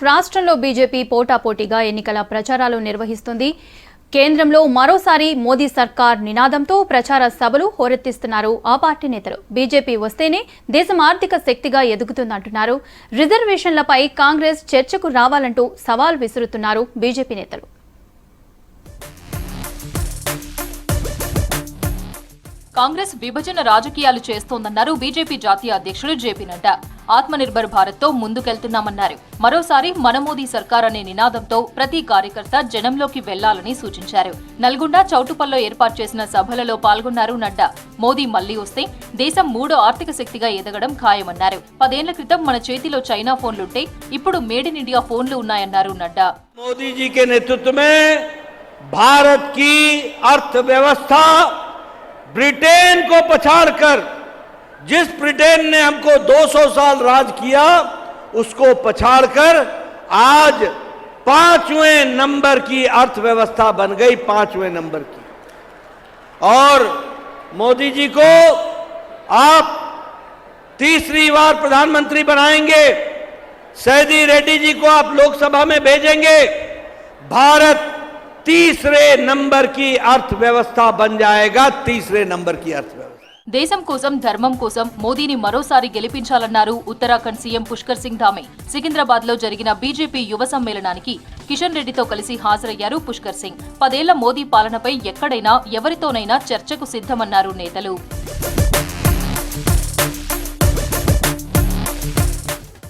రాష్ట్రంలో బీజేపీ పోటాపోటీగా ఎన్నికల ప్రచారాలు నిర్వహిస్తుంది. కేంద్రంలో మరోసారి మోదీ సర్కార్ నినాదంతో ప్రచార సభలు హోరెత్తిస్తున్నారు ఆ పార్టీ నేతలు. బీజేపీ వస్తేనే దేశం ఆర్థిక శక్తిగా ఎదుగుతుందంటున్నారు. రిజర్వేషన్లపై కాంగ్రెస్ చర్చకు రావాలంటూ సవాల్ విసురుతున్నారు బీజేపీ నేతలు. కాంగ్రెస్ విభజన రాజకీయాలు చేస్తోందన్నారు బీజేపీ జాతీయ అధ్యక్షుడు జేపీ నడ్డా. ఆత్మనిర్భర్ భారత్ తో ముందుకెళ్తున్నామన్నారు. మరోసారి మన మోదీ సర్కార్ అనే నినాదంతో ప్రతి కార్యకర్త జనంలోకి వెళ్లాలని సూచించారు. నల్గొండ చౌటుపల్లో ఏర్పాటు చేసిన సభలలో పాల్గొన్నారు నడ్డా. మోదీ మళ్లీ వస్తే దేశం మూడో ఆర్థిక శక్తిగా ఎదగడం ఖాయమన్నారు. 10 ఏళ్ల క్రితం మన చేతిలో చైనా ఫోన్లుంటే ఇప్పుడు మేడ్ ఇన్ ఇండియా ఫోన్లు ఉన్నాయన్నారు నడ్డా. మోదీజీ के नेतृत्व में भारत की अर्थव्यवस्था ब्रिटेन को पछाड़कर, जिस ब्रिटेन ने हमको 200 साल राज किया उसको पछाड़कर आज 5वें नंबर की अर्थव्यवस्था बन गई, 5वें नंबर की। और मोदी जी को आप तीसरी बार प्रधानमंत्री बनाएंगे, सैदी रेड्डी जी को आप लोकसभा में भेजेंगे, भारत तीसरे नंबर की अर्थव्यवस्था बन जाएगा, तीसरे नंबर की अर्थव्यवस्था। దేశం కోసం ధర్మం కోసం మోదీని మరోసారి గెలిపించాలన్నారు ఉత్తరాఖండ్ సీఎం పుష్కర్ సింగ్ ధామే. సికింద్రాబాద్ లో జరిగిన బీజేపీ యువ సమ్మేళనానికి కిషన్ రెడ్డితో కలిసి హాజరయ్యారు పుష్కర్ సింగ్. 10 ఏళ్ల మోదీ పాలనపై ఎక్కడైనా ఎవరితోనైనా చర్చకు సిద్ధమన్నారు నేతలు.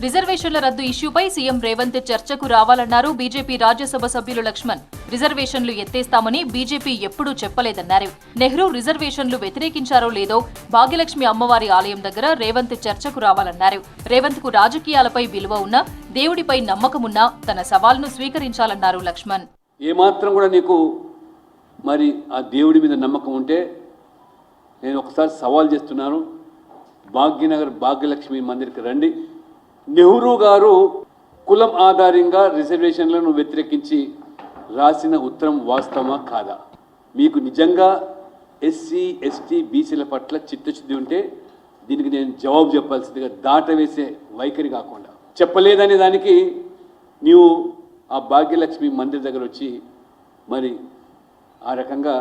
రిజర్వేషన్ల రద్దు ఇష్యూపై సీఎం రేవంత్ చర్చకు రావాలన్నారు బీజేపీ రాజ్యసభ సభ్యులు లక్ష్మణ్. రిజర్వేషన్లు ఎత్తేస్తామని బీజేపీ ఎప్పుడూ చెప్పలేదన్నారు. నెహ్రూ రిజర్వేషన్లు వ్యతిరేకించారో లేదో భాగ్యలక్ష్మి అమ్మవారి ఆలయం దగ్గర రేవంత్ చర్చకు రావాలన్నారు. రేవంత్ కు రాజకీయాలపై విలువ ఉన్నా, దేవుడిపై నమ్మకమున్నా తన సవాల్ను స్వీకరించాలన్నారు లక్ష్మణ్. ఏమాత్రం కూడా నీకు మరి ఆ దేవుడి మీద నమ్మకం ఉంటే నేను ఒకసారి సవాల్ చేస్తున్నాను, భాగ్యనగర్ భాగ్యలక్ష్మి మందిర్కి రండి. నెహ్రూ గారు కులం ఆధారంగా రిజర్వేషన్లను వ్యతిరేకించి రాసిన ఉత్తరం వాస్తవమా కాదా? మీకు నిజంగా ఎస్సీ ఎస్టీ బీసీల పట్ల చిత్తశుద్ధి ఉంటే దీనికి నేను జవాబు చెప్పాల్సిందిగా దాటవేసే వైఖరి కాకుండా చెప్పలేదనే దానికి నీవు ఆ భాగ్యలక్ష్మి మందిర్ దగ్గర వచ్చి మరి ఆ రకంగా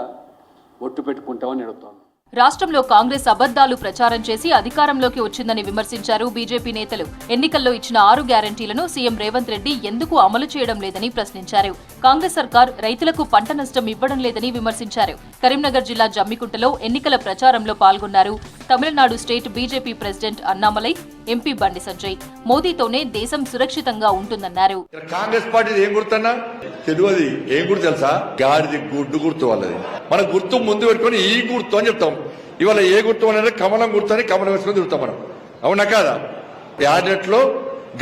ఒట్టు పెట్టుకుంటామని అడుగుతాను. రాష్ట్రంలో కాంగ్రెస్ అబద్దాలు ప్రచారం చేసి అధికారంలోకి వచ్చిందని విమర్శించారు బీజేపీ నేతలు. ఎన్నికల్లో ఇచ్చిన 6 గ్యారంటీలను సీఎం రేవంత్ రెడ్డి ఎందుకు అమలు చేయడం లేదని ప్రశ్నించారు. కాంగ్రెస్ సర్కార్ రైతులకు పంట నష్టం ఇవ్వడం లేదని విమర్శించారు. కరీంనగర్ జిల్లా జమ్మికుంటలో ఎన్నికల ప్రచారంలో పాల్గొన్నారు Tamil Nadu state BJP president Annamalai, MP Bandi Sanjay. మోదీతోనే దేశం సురక్షితంగా ఉంటుందన్నారు. కాంగ్రెస్ పార్టీ ఏం గుర్తన్నా తెలియదు, ఏం గుర్తు తెలుసా? గాడిది గుడ్డు గుర్తు వాళ్ళది. మన గుర్తు ముందు పెట్టుకుని ఈ గుర్తు అని చెప్తాం. ఇవాళ ఏ గుర్తు అనేది కమలం గుర్తు అని కమలం వేసుకొని తిరుగుతాం మనం. అవునా కాదా? క్యాబినెట్ లో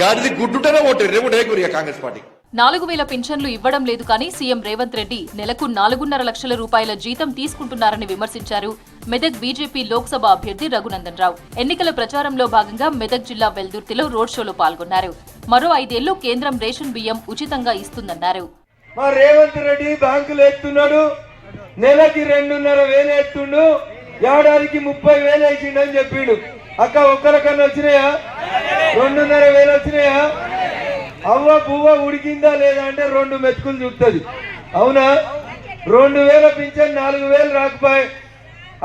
గాడిది గుడ్డుంటేనే ఓటు రేపు డేకూరియా కాంగ్రెస్ పార్టీ. 4000 పింఛన్లు ఇవ్వడం లేదు కానీ సీఎం రేవంత్ రెడ్డి నెలకు 4.5 లక్షల రూపాయల జీతం తీసుకుంటున్నారని విమర్శించారు మెదక్ బీజేపీ లోక్సభ అభ్యర్థి రఘునందన్ రావు. ఎన్నికల ప్రచారంలో భాగంగా మెదక్ జిల్లా వెల్దుర్తిలో రోడ్ షోలో పాల్గొన్నారు. మరో 5 ఏళ్లు కేంద్రం రేషన్ బియ్యం ఉచితంగా ఇస్తుందన్నారు. మా రేవంత్ రెడ్డి బ్యాంకులు ఎత్తున్నాడు, నెలకి 2,500 ఎత్తుండు, ఏడాదికి 30,000 వేసిండని చెప్పిండు. అక్క ఒక్కరికన్నా వచ్చినాయా? 2,500 వచ్చినాయా? అవ్వ పువ్వ ఉడికిందా లేదా అంటే 2 మెతుకులు చూస్తుంది. అవునా? 2,000 పింఛన్ 4,000 రాకపోయి,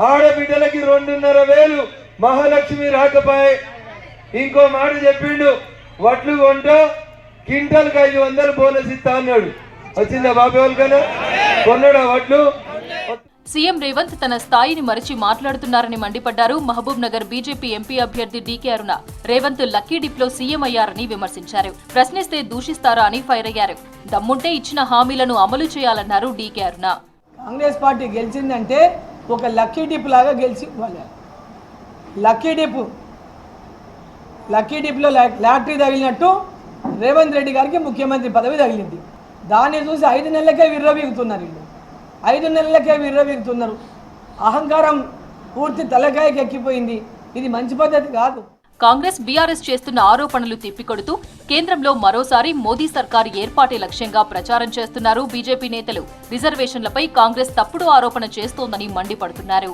ఆడబిడ్డలకి 2,500 మహాలక్ష్మి రాకపోయి. ఇంకో మాట చెప్పిండు, వడ్లు కొంట క్వింటల్కి 500 బోనస్ ఇస్తా అన్నాడు. వచ్చిందా బాబు వాళ్ళకన్నా? కొన్నాడా వడ్లు? సీఎం రేవంత్ తన స్థాయిని మరిచి మాట్లాడుతున్నారని మండిపడ్డారు మహబూబ్ నగర్ బీజేపీ ఎంపీ అభ్యర్థి డీకే అరుణ. రేవంత్ లక్కీ డిప్ లో సీఎం అయ్యారని విమర్శించారు. ప్రశ్నిస్తే దూషిస్తారా అని ఫైర్ అయ్యారు. దమ్ముంటే ఇచ్చిన హామీలను అమలు చేయాలన్నారు డీకే అరుణ. కాంగ్రెస్ పార్టీ గెలిచిందంటే ఒక లక్కీ డిప్ లాగా గెలిచి, లక్కీ డిప్ లో లాటరీ తగిలినట్టు రేవంత్ రెడ్డి గారికి ముఖ్యమంత్రి పదవి తగిలింది. దాన్ని చూసి 5 నెలలకే విర్రవీగుతున్నారు. వీళ్ళు 5 నెలలకే విర్రవీగుతున్నారు. అహంకారం పూర్తి తలకాయకి ఎక్కిపోయింది. ఇది మంచి పద్ధతి కాదు. కాంగ్రెస్ బీఆర్ఎస్ చేస్తున్న ఆరోపణలు తిప్పికొడుతూ కేంద్రంలో మరోసారి మోదీ సర్కారు ఏర్పాటే లక్ష్యంగా ప్రచారం చేస్తున్నారు బీజేపీ నేతలు. రిజర్వేషన్లపై కాంగ్రెస్ తప్పుడు ఆరోపణ చేస్తోందని మండిపడుతున్నారు.